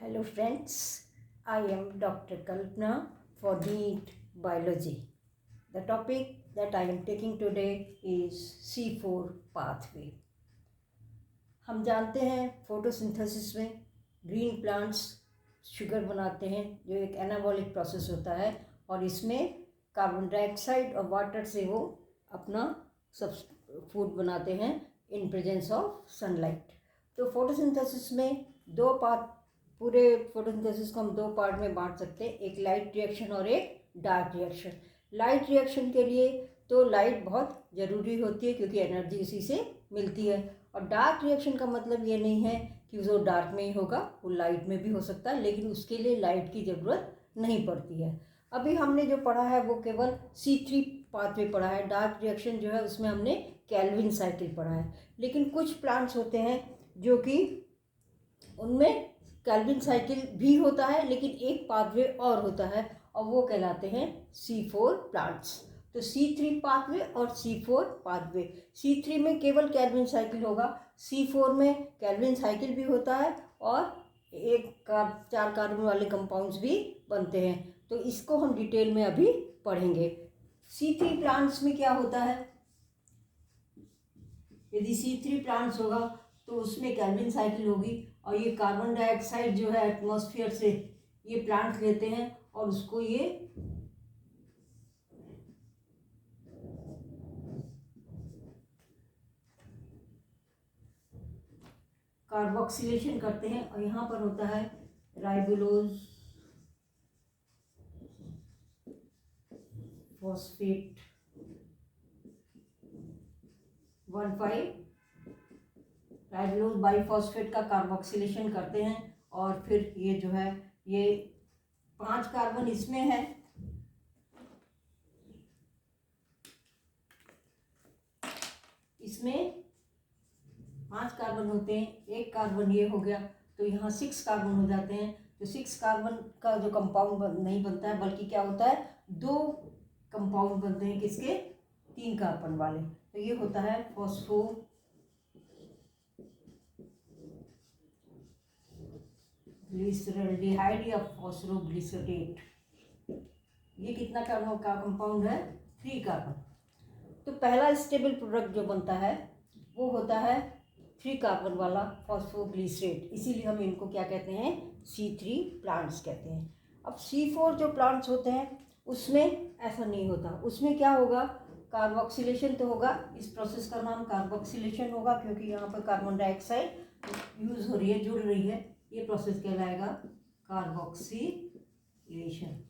Hello friends, I am Dr. Kalpana for NEET Biology. The topic that I am taking today is C4 pathway. हम जानते हैं photosynthesis में green plants sugar बनाते हैं जो एक एनाबॉलिक प्रोसेस होता है और इसमें कार्बन डाइऑक्साइड और वाटर से वो अपना सब फूड बनाते हैं इन प्रेजेंस ऑफ सनलाइट। तो फोटोसिंथेसिस में दो पार्ट, पूरे फोटोसिंथेसिस को हम दो पार्ट में बांट सकते हैं, एक लाइट रिएक्शन और एक डार्क रिएक्शन। लाइट रिएक्शन के लिए तो लाइट बहुत ज़रूरी होती है क्योंकि एनर्जी उसी से मिलती है, और डार्क रिएक्शन का मतलब ये नहीं है कि वो डार्क में ही होगा, वो लाइट में भी हो सकता है, लेकिन उसके लिए लाइट की ज़रूरत नहीं पड़ती है। अभी हमने जो पढ़ा है वो केवल C3 पाथवे पढ़ा है। डार्क रिएक्शन जो है उसमें हमने केल्विन साइकिल पढ़ा है, लेकिन कुछ प्लांट्स होते हैं जो कि उनमें केल्विन साइकिल भी होता है लेकिन एक पाथवे और होता है और वो कहलाते हैं C4 प्लांट्स। तो C3 पाथवे और C4 पाथवे। C3 में केवल केल्विन साइकिल होगा, C4 में केल्विन साइकिल भी होता है और चार कार्बन वाले कंपाउंड्स भी बनते हैं। तो इसको हम डिटेल में अभी पढ़ेंगे। C3 प्लांट्स में क्या होता है, यदि C3 प्लांट्स होगा तो उसमें केल्विन साइकिल होगी और ये कार्बन डाइऑक्साइड जो है एटमॉस्फेयर से ये प्लांट्स लेते हैं और उसको ये कार्बोक्सिलेशन करते हैं और यहाँ पर होता है राइबोलोज फॉस्फेट 1,5 राइबोलोज बाइफॉस्फेट का कार्बोक्सिलेशन करते हैं और फिर ये जो है ये 5 कार्बन इसमें है, इसमें 5 कार्बन होते हैं, एक कार्बन ये हो गया तो यहाँ 6 कार्बन हो जाते हैं। तो 6 कार्बन का जो कंपाउंड नहीं बनता है बल्कि क्या होता है 2 कंपाउंड बनते हैं, किसके 3 कार्बन वाले। तो ये होता है फॉस्फोग्लिसरल्डिहाइड या फॉस्फोग्लिसरेट। ये कितना कार्बन का कंपाउंड है 3 कार्बन। तो पहला स्टेबल प्रोडक्ट जो बनता है वो होता है 3 कार्बन वाला फॉस्फोग्लिसरेट, इसीलिए हम इनको क्या कहते हैं C3 प्लांट्स कहते हैं। अब C4 जो प्लांट्स होते हैं उसमें ऐसा नहीं होता, उसमें क्या होगा कार्बोक्सिलेशन तो होगा, इस प्रोसेस का नाम कार्बोक्सिलेशन होगा क्योंकि यहाँ पर कार्बन डाइऑक्साइड यूज हो रही है, जुड़ रही है, ये प्रोसेस कहलाएगा कार्बोक्सिलेशन।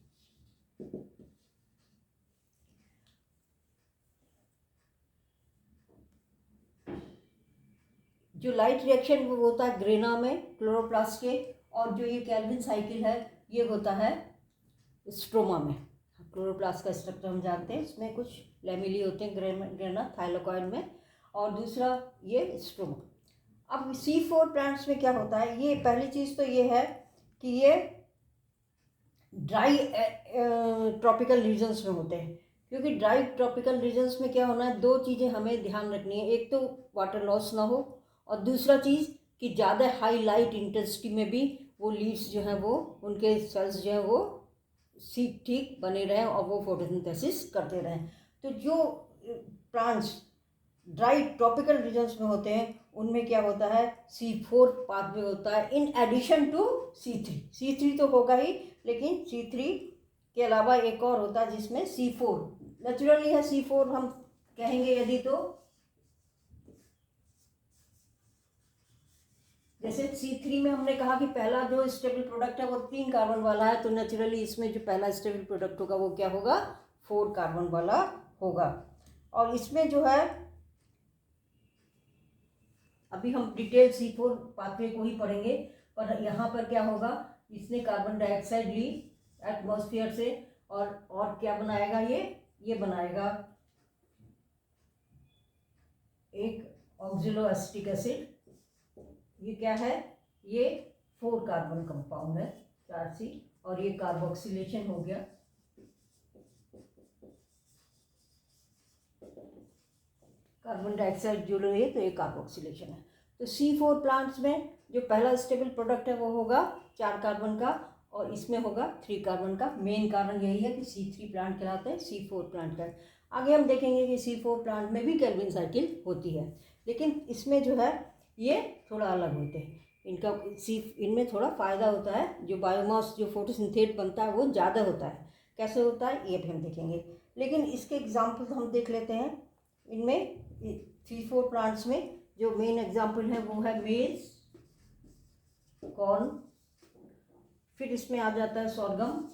जो लाइट रिएक्शन वो होता है ग्रेना में क्लोरोप्लास्ट के, और जो ये केल्विन साइकिल है ये होता है स्ट्रोमा में। क्लोरोप्लास्ट का स्ट्रक्चर हम जानते हैं, इसमें कुछ लैमेली होते हैं ग्रेना थाइलाकोइड में, और दूसरा ये स्ट्रोमा। अब C4 प्लांट्स में क्या होता है, ये पहली चीज़ तो ये है कि ये ड्राई ट्रॉपिकल रीजन्स में होते हैं, क्योंकि ड्राई ट्रॉपिकल रीजन्स में क्या होना है, 2 चीज़ें हमें ध्यान रखनी है, एक तो वाटर लॉस ना हो और दूसरा चीज़ कि ज़्यादा हाई लाइट इंटेंसिटी में भी वो लीव्स जो हैं वो उनके सेल्स जो हैं वो ठीक बने रहें और वो फोटोसिंथेसिस करते रहें। तो जो प्लांट्स ड्राई ट्रॉपिकल रीजन्स में होते हैं उनमें क्या होता है C4 पाथवे होता है in addition to C3। C3 तो होगा ही, लेकिन C3 के अलावा एक और होता है जिसमें C4 नेचुरली है। C4 हम कहेंगे यदि तो जैसे C3 में हमने कहा कि पहला जो स्टेबल प्रोडक्ट है वो 3 कार्बन वाला है, तो नेचुरली इसमें जो पहला स्टेबल प्रोडक्ट होगा वो क्या होगा 4 कार्बन वाला होगा। और इसमें जो है अभी हम डिटेल C4 पाथवे को ही पढ़ेंगे, पर यहाँ पर क्या होगा, इसने कार्बन डाइऑक्साइड ली एटमॉस्फेयर से और क्या बनाएगा, ये बनाएगा एक ऑक्सिलो एसिटिक एसिड। ये क्या है, ये 4 कार्बन कंपाउंड है 4C, और ये कार्बोक्सिलेशन हो गया। कार्बन डाइऑक्साइड जुड़ रही है तो ये कार्बोक्सिलेशन है। तो C4 प्लांट्स में जो पहला स्टेबल प्रोडक्ट है वो होगा 4 कार्बन का और इसमें होगा 3 कार्बन का। मेन कारण यही है कि C3 प्लांट कहलाते हैं, C4 प्लांट का। आगे हम देखेंगे कि C4 प्लांट में भी केल्विन साइकिल होती है, लेकिन इसमें जो है ये थोड़ा अलग होते हैं। इनमें थोड़ा फ़ायदा होता है, जो बायोमास जो फोटोसिंथेट बनता है वो ज़्यादा होता है। कैसे होता है ये भी हम देखेंगे, लेकिन इसके एग्जाम्पल हम देख लेते हैं। इनमें C4 प्लांट्स में जो मेन एग्जाम्पल है वो है मेज, कॉर्न, फिर इसमें आ जाता है सोरगम,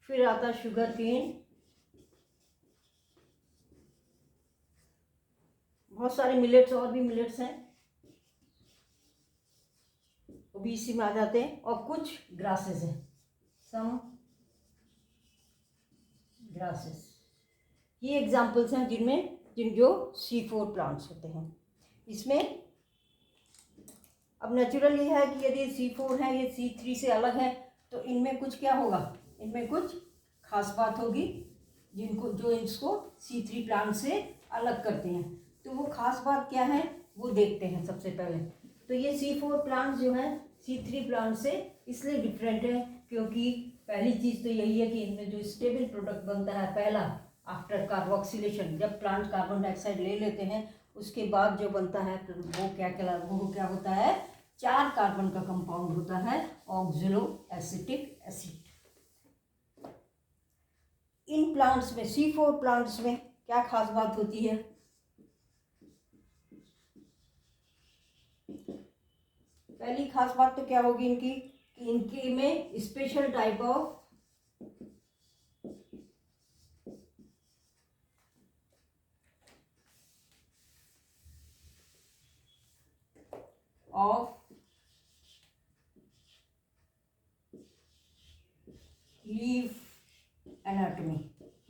फिर आता है शुगर केन, बहुत सारे मिलेट्स और भी मिलेट्स हैं वो भी इसी में आ जाते हैं, और कुछ ग्रासेस हैं, सम ग्रासेस। ये एग्जाम्पल्स हैं जो C4 प्लांट्स होते हैं। इसमें अब नेचुरल ये है कि यदि C4 है, ये C3 से अलग है, तो इनमें कुछ क्या होगा, इनमें कुछ खास बात होगी जो इसको C3 प्लांट से अलग करते हैं। तो वो खास बात क्या है वो देखते हैं सबसे पहले। तो ये C4 प्लांट जो है C3 प्लांट से इसलिए डिफरेंट है क्योंकि पहली चीज़ तो यही है कि इनमें जो स्टेबल प्रोडक्ट बनता है पहला आफ्टर कार्बोक्सिलेशन, जब प्लांट कार्बन डाइऑक्साइड ले लेते हैं उसके बाद जो बनता है वो क्या होता है, 4 कार्बन का कंपाउंड होता है, ऑक्सलो एसिटिक एसिड। इन प्लांट्स में C4 प्लांट्स में क्या खास बात होती है, पहली खास बात तो क्या होगी इनकी कि इनके में special type of leaf anatomy,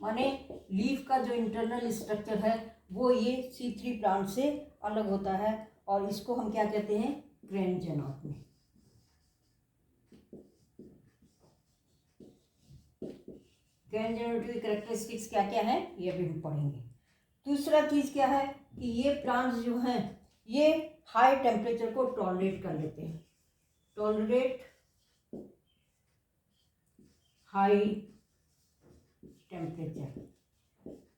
माने लीफ का जो इंटरनल स्ट्रक्चर है वो ये C3 प्लांट से अलग होता है, और इसको हम क्या कहते हैं, Grange anatomy. Grange anatomy characteristics क्या क्या है ये भी हम पढ़ेंगे। दूसरा चीज़ क्या है कि ये प्लांट्स जो हैं ये हाई टेम्परेचर को टॉलरेट कर लेते हैं, टॉलरेट हाई टेम्परेचर।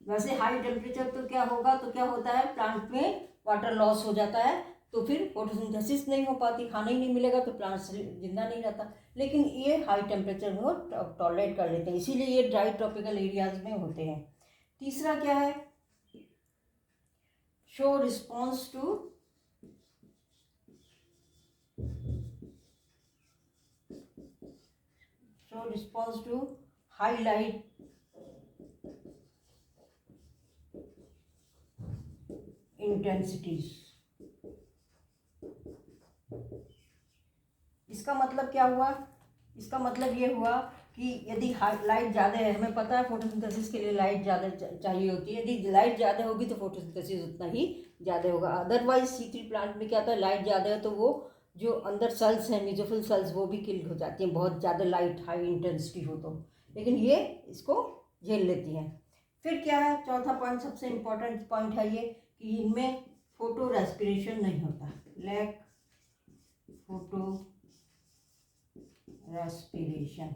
वैसे हाई टेम्परेचर तो क्या होगा, तो क्या होता है प्लांट में वाटर लॉस हो जाता है, तो फिर फोटोसिंथेसिस नहीं हो पाती, खाना ही नहीं मिलेगा तो प्लांट जिंदा नहीं रहता। लेकिन ये हाई टेम्परेचर को टॉलरेट कर लेते हैं, इसीलिए ये ड्राई ट्रॉपिकल एरियाज में होते हैं। तीसरा क्या है, show response to high light intensities. इसका मतलब क्या हुआ, इसका मतलब ये हुआ कि यदि लाइट ज़्यादा है, हमें पता है फोटोसिंथेसिस के लिए लाइट ज़्यादा चाहिए होती है, यदि लाइट ज़्यादा होगी तो फोटोसिंथेसिस उतना ही ज़्यादा होगा। अदरवाइज C3 प्लांट में क्या होता है, लाइट ज़्यादा है तो वो जो अंदर सेल्स हैं मेसोफिल सेल्स वो भी किल हो जाती हैं, बहुत ज़्यादा लाइट हाई इंटेंसिटी हो तो, लेकिन ये इसको झेल लेती हैं। फिर क्या है, चौथा पॉइंट सबसे इम्पोर्टेंट पॉइंट है ये कि इनमें फोटो रेस्पिरेशन नहीं होता, lack photo respiration.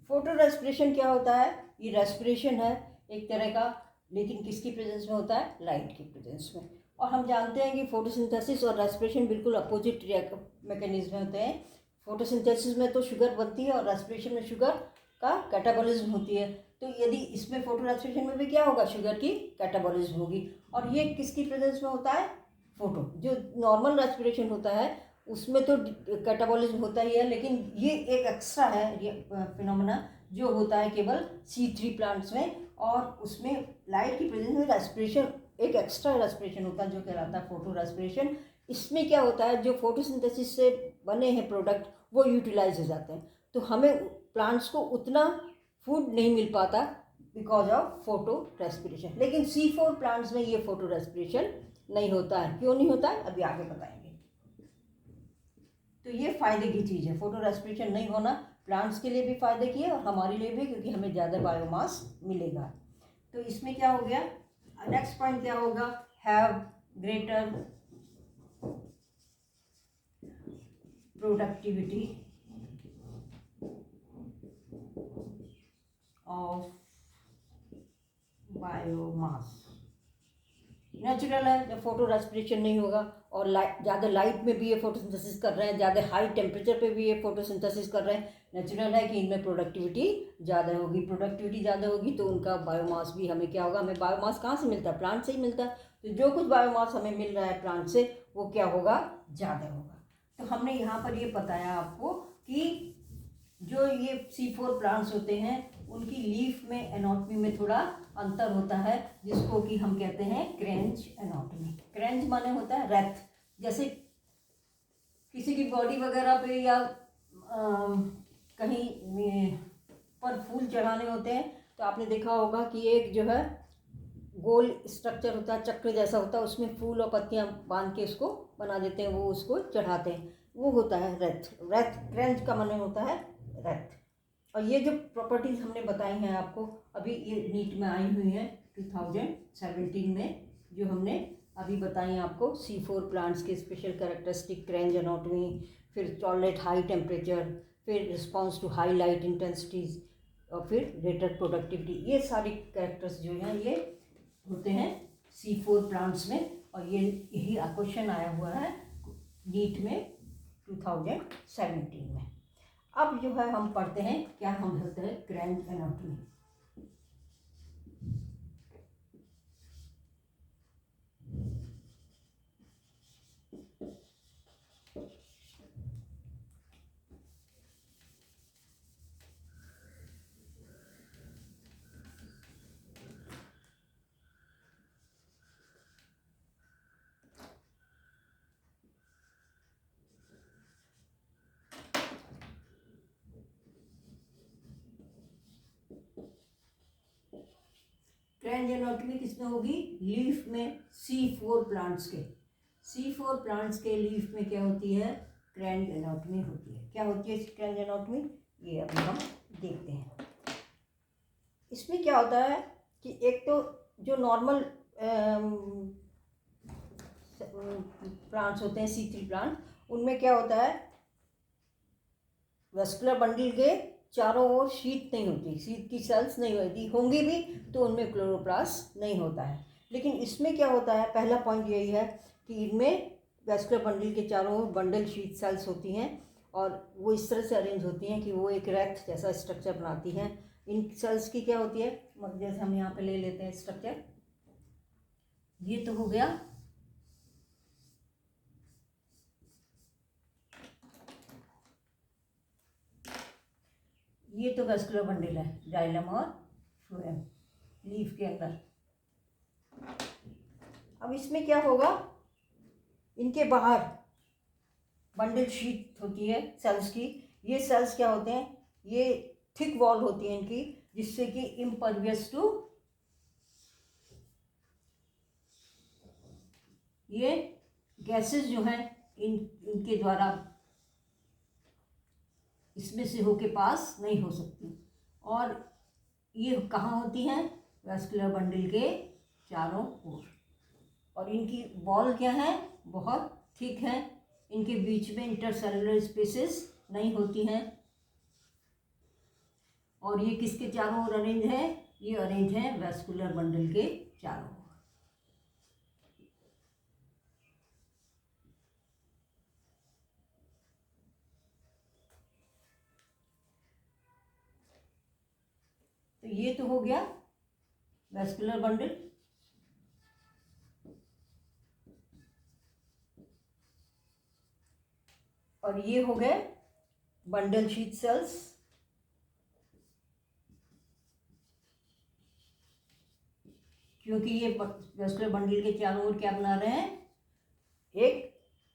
Photo respiration क्या होता है, ये रेस्पिरेशन है एक तरह का, लेकिन किसकी प्रेजेंस में होता है, लाइट की प्रेजेंस में। और हम जानते हैं कि फोटोसिंथेसिस और रेस्पिरेशन बिल्कुल अपोजिट मैकेनिज्म होते हैं। फोटोसिंथेसिस में तो शुगर बनती है और रेस्पिरेशन में शुगर का कैटाबॉलिज्म होती है, तो यदि इसमें फोटो रेस्पिरेशन में भी क्या होगा, शुगर की कैटाबॉलिज्म होगी। और ये किसकी प्रेजेंस में होता है, फोटो। जो नॉर्मल रेस्पिरेशन होता है उसमें तो कैटाबॉलिज्म होता ही है, लेकिन ये एक एक्स्ट्रा है ये फिनोमेना जो होता है केवल C3 प्लांट्स में, और उसमें लाइट की प्रेजेंस में रेस्पिरेशन एक एक्स्ट्रा रेस्पिरेशन होता है जो कहलाता है फोटो रेस्पिरेशन। इसमें क्या होता है, जो फोटोसिंथेसिस से बने हैं प्रोडक्ट वो यूटिलाइज हो जाते हैं, तो हमें प्लांट्स को उतना फूड नहीं मिल पाता बिकॉज ऑफ फोटो रेस्पिरेशन। लेकिन C4 प्लांट्स में ये फोटो रेस्पिरेशन नहीं होता है। क्यों नहीं होता है अभी आगे बताएंगे। तो ये फ़ायदे की चीज़ है, फोटो रेस्पिरेशन नहीं होना प्लांट्स के लिए भी फ़ायदे की है और हमारे लिए भी, क्योंकि हमें ज़्यादा बायोमास मिलेगा। तो इसमें क्या हो गया, नेक्स्ट पॉइंट क्या होगा, have greater productivity of biomass. Natural है, जब फोटो रेस्पिरेशन नहीं होगा और ज़्यादा लाइट में भी ये फोटोसिंथेसिस कर रहे हैं, ज़्यादा हाई टेम्परेचर पे भी ये फोटोसिंथेसिस कर रहे हैं, नेचुरल है कि इनमें प्रोडक्टिविटी ज़्यादा होगी। प्रोडक्टिविटी ज़्यादा होगी तो उनका बायोमास भी, हमें क्या होगा, हमें बायोमास कहाँ से मिलता है, प्लांट से ही मिलता है। तो जो कुछ बायोमास हमें मिल रहा है प्लांट से वो क्या होगा, ज़्यादा होगा। तो हमने यहाँ पर ये बताया आपको कि जो ये C4 प्लांट्स होते हैं उनकी लीफ में एनाटॉमी में थोड़ा अंतर होता है, जिसको कि हम कहते हैं क्रेंच एनाटॉमी। क्रेंच माने होता है रेथ, जैसे किसी की बॉडी वगैरह पे या कहीं पर फूल चढ़ाने होते हैं तो आपने देखा होगा कि एक जो है गोल स्ट्रक्चर होता है, चक्र जैसा होता है, उसमें फूल और पत्तियां बांध के उसको बना देते हैं, वो उसको चढ़ाते हैं, वो होता है रेथ। रेथ क्रेंच का माने होता है रेथ। और ये जो प्रॉपर्टीज़ हमने बताई हैं आपको, अभी ये नीट में आई हुई हैं 2017 में, जो हमने अभी बताई आपको, C4 प्लांट्स के स्पेशल कैरेक्टरिस्टिक, क्रेंच एनाटॉमी, फिर टॉलरेट हाई टेम्परेचर, फिर response to high light intensities, और फिर ग्रेटर प्रोडक्टिविटी, ये सारी कैरेक्टर्स जो हैं ये होते हैं C4 प्लांट्स में। और ये यही क्वेश्चन आया हुआ है नीट में 2017 में। अब जो है हम पढ़ते हैं, क्या हम पढ़ते हैं, क्रेंच एनाटॉमी। क्रेंच एनाटॉमी किसमें होगी, लीफ में, C4 प्लांट्स के, C4 प्लांट्स के लीफ में क्या होती है, क्रेंच एनाटॉमी होती है। क्या होती है क्रेंच एनाटॉमी, ये अभी हम देखते हैं। इसमें क्या होता है कि एक तो जो नॉर्मल प्लांट्स होते हैं C3 प्लांट, उनमें क्या होता है, वेस्कुलर बंडल के चारों ओर शीट नहीं होती, शीट की सेल्स नहीं होती, होंगी भी तो उनमें क्लोरोप्लास्ट नहीं होता है। लेकिन इसमें क्या होता है, पहला पॉइंट यही है कि इनमें वेस्कुलर बंडल के चारों ओर बंडल शीट सेल्स होती हैं और वो इस तरह से अरेंज होती हैं कि वो एक रेक्ट जैसा स्ट्रक्चर बनाती हैं। इन सेल्स की क्या होती है, जैसे हम यहाँ पे ले लेते हैं स्ट्रक्चर, ये तो हो गया ये तो वेस्कुलर बंडल है, जाइलम और फ्लोएम लीफ के अंदर। अब इसमें क्या होगा, इनके बाहर बंडल शीट होती है सेल्स की। ये सेल्स क्या होते हैं, ये थिक वॉल होती है इनकी, जिससे कि इम्परवियस टू, ये गैसेस जो हैं इनके द्वारा इसमें से होके पास नहीं हो सकती। और ये कहाँ होती हैं, वेस्कुलर बंडल के चारों ओर। और इनकी वॉल क्या है, बहुत थिक है, इनके बीच में इंटरसेलुलर स्पेसेस नहीं होती हैं। और ये किसके चारों ओर अरेंज है, ये अरेंज है वेस्कुलर बंडल के चारों ओर। तो ये तो हो गया वेस्कुलर बंडल। और ये हो गए बंडल शीट सेल्स। क्योंकि ये वेस्कुलर बंडल के चारों ओर क्या बना रहे हैं, एक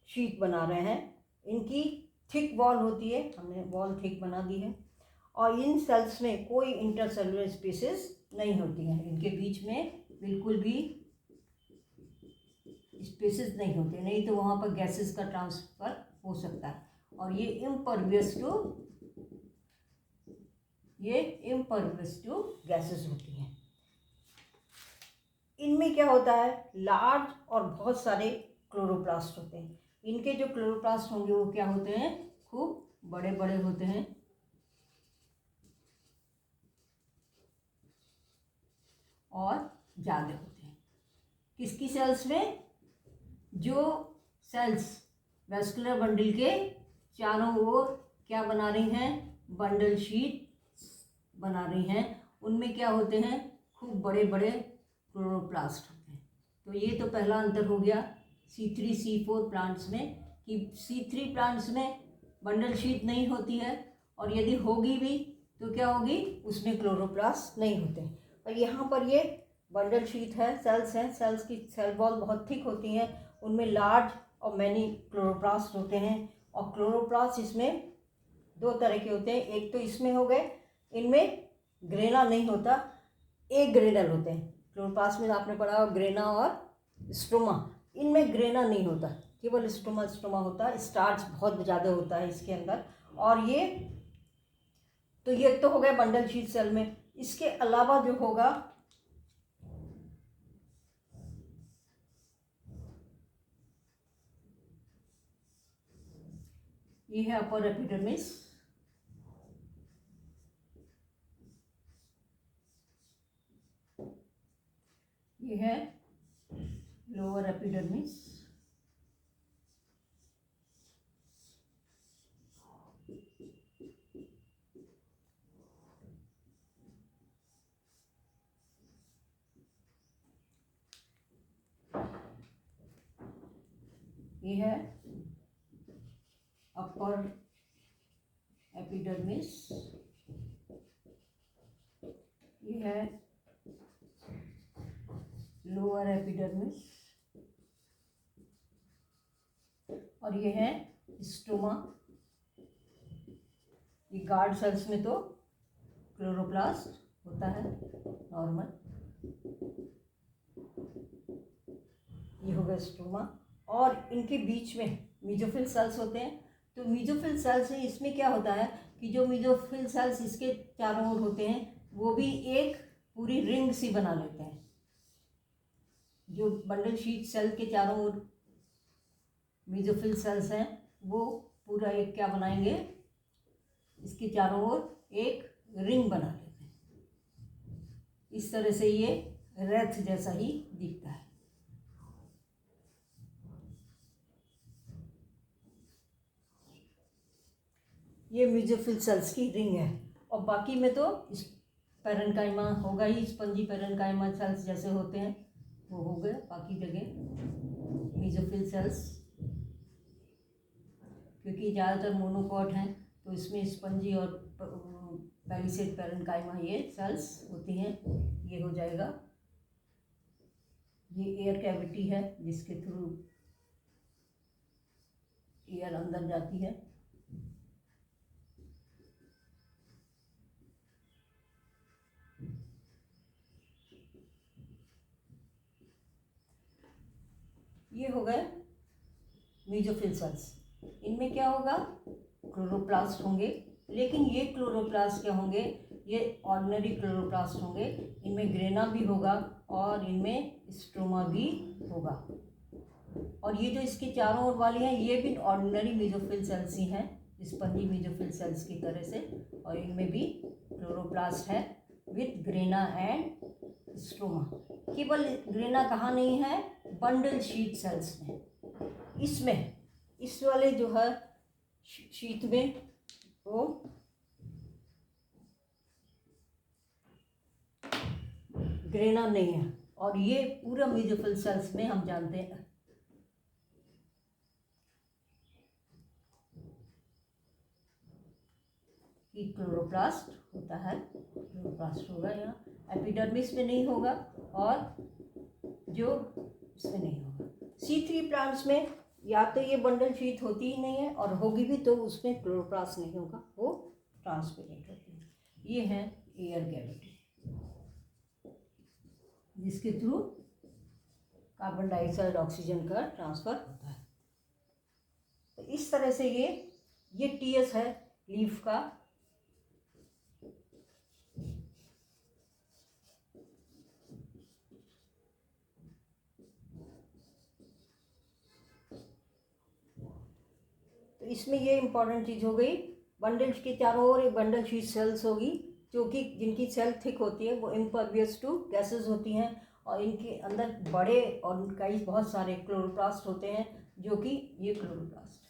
शीट बना रहे हैं। इनकी थिक वॉल होती है, हमने वॉल थिक बना दी है। और इन सेल्स में कोई इंटरसेलुलर स्पेसेस नहीं होती हैं, इनके बीच में बिल्कुल भी स्पेसेस नहीं होते, नहीं तो वहाँ पर गैसेस का ट्रांसफर हो सकता है। और ये इम्परवियस टू गैसेस होती हैं। इनमें क्या होता है, लार्ज और बहुत सारे क्लोरोप्लास्ट होते हैं। इनके जो क्लोरोप्लास्ट होंगे वो क्या होते हैं, खूब बड़े बड़े होते हैं और ज़्यादा होते हैं। किसकी सेल्स में, जो सेल्स वैस्कुलर बंडल के चारों ओर क्या बना रही हैं, बंडल शीट बना रही हैं, उनमें क्या होते हैं, खूब बड़े बड़े क्लोरोप्लास्ट होते हैं। तो ये तो पहला अंतर हो गया C3 C4 प्लांट्स में, कि C3 प्लांट्स में बंडल शीट नहीं होती है, और यदि होगी भी तो क्या होगी, उसमें क्लोरोप्लास्ट नहीं होते। और यहाँ पर ये बंडल शीट है, सेल्स हैं, सेल्स की सेल वॉल बहुत थिक होती हैं, उनमें लार्ज और मैनी क्लोरोप्लास्ट होते हैं। और क्लोरोप्लास्ट इसमें दो तरह के होते हैं, एक तो इसमें हो गए, इनमें ग्रेना नहीं होता, एक ग्रेनल होते हैं। क्लोरोप्लास्ट में आपने पढ़ा ग्रेना और स्ट्रोमा, इनमें ग्रेना नहीं होता, केवल स्ट्रोमा स्ट्रोमा होता है, स्टार्च बहुत ज़्यादा होता है इसके अंदर। और ये तो हो गया बंडल शीट सेल में। इसके अलावा जो होगा, ये है अपर एपिडर्मिस, ये है लोअर एपिडर्मिस, ये है अपर एपिडर्मिस, ये है लोअर एपिडर्मिस, और ये है स्टोमा। ये गार्ड सेल्स में तो क्लोरोप्लास्ट होता है नॉर्मल। ये हो गया स्टोमा, और इनके बीच में मीजोफिल सेल्स होते हैं। तो मीजोफिल सेल्स है, इसमें क्या होता है कि जो मीजोफिल सेल्स इसके चारों ओर होते हैं वो भी एक पूरी रिंग सी बना लेते हैं। जो बंडल शीट सेल के चारों ओर मीजोफिल सेल्स हैं वो पूरा एक क्या बनाएंगे, इसके चारों ओर एक रिंग बना लेते हैं। इस तरह से ये रथ जैसा ही दिखता है। ये मीजोफिल सेल्स की रिंग है। और बाकी में तो इस पैरेन्काइमा होगा ही, स्पंजी पैरेन्काइमा सेल्स जैसे होते हैं वो हो गए बाकी जगह मीजोफिल सेल्स, क्योंकि ज़्यादातर मोनोकॉट हैं तो इसमें स्पंजी और पैलिसेड पैरेन्काइमा ये सेल्स होती हैं। ये हो जाएगा, ये एयर कैविटी है जिसके थ्रू एयर अंदर जाती है। ये हो गए मीजोफिल सेल्स। इनमें क्या होगा, क्लोरोप्लास्ट होंगे, लेकिन ये क्लोरोप्लास्ट क्या होंगे, ये ऑर्डिनरी क्लोरोप्लास्ट होंगे। इनमें ग्रेना भी होगा और इनमें स्ट्रोमा भी होगा। और ये जो इसके चारों ओर वाली हैं ये भी ऑर्डिनरी मीजोफिल सेल्स ही हैं, स्पंजी मीजोफिल सेल्स की तरह से। और इनमें भी क्लोरोप्लास्ट है विथ ग्रेना एंड स्ट्रोमा। केवल ग्रेना कहाँ नहीं है, बंडल शीट सेल्स में। इसमें इस वाले जो है शीट में वो ग्रेना नहीं है। और ये पूरा मीजोफिल सेल्स में हम जानते हैं कि क्लोरोप्लास्ट होता है, क्लोरोप्लास्ट होगा यहाँ। एपिडर्मिस में नहीं होगा और जो इसमें नहीं होगा। C3 प्लांट्स में या तो ये बंडल शीट होती ही नहीं है, और होगी भी तो उसमें क्लोरोप्लास्ट नहीं होगा, वो ट्रांसपेरेंट होती है। ये है एयर कैविटी जिसके थ्रू कार्बन डाइऑक्साइड ऑक्सीजन का ट्रांसफ़र होता है। तो इस तरह से ये TS है लीफ का। इसमें ये इम्पॉर्टेंट चीज़ हो गई, बंडल के चारों ओर एक बंडल शीट सेल्स होगी, जो कि जिनकी सेल थिक होती है, वो इम्परवियस टू गैसेस होती हैं, और इनके अंदर बड़े और कई बहुत सारे क्लोरोप्लास्ट होते हैं, जो कि ये क्लोरोप्लास्ट,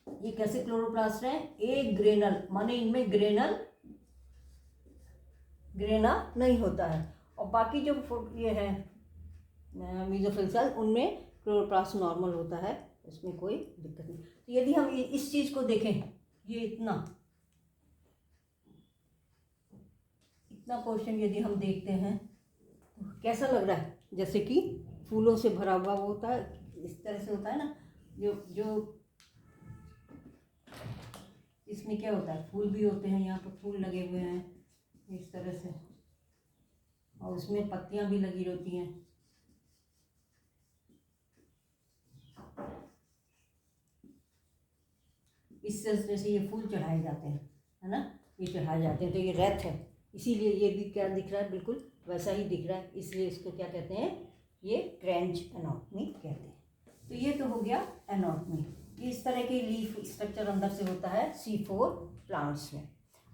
ये कैसे क्लोरोप्लास्ट हैं, एक ग्रेनल, माने इनमें ग्रेना नहीं होता है, और बाकी जो ये है मीजोफिल सेल, उनमें क्लोरोप्लास्ट नॉर्मल होता है, इसमें कोई दिक्कत नहीं। तो यदि हम इस चीज़ को देखें, ये इतना पोर्शन यदि हम देखते हैं तो कैसा लग रहा है, जैसे कि फूलों से भरा हुआ वो होता है, इस तरह से होता है ना, जो इसमें क्या होता है, फूल भी होते हैं, यहाँ पर फूल लगे हुए हैं इस तरह से, और उसमें पत्तियां भी लगी रहती हैं। इस तरह से ये फूल चढ़ाए जाते हैं, है ना, ये चढ़ाए जाते हैं, तो ये रेत है, इसीलिए ये भी क्या दिख रहा है, बिल्कुल वैसा ही दिख रहा है, इसलिए इसको क्या कहते हैं, ये ट्रेंच एनाटॉमी कहते हैं। तो ये तो हो गया एनाटॉमी, इस तरह के लीफ स्ट्रक्चर अंदर से होता है C4 प्लांट्स में।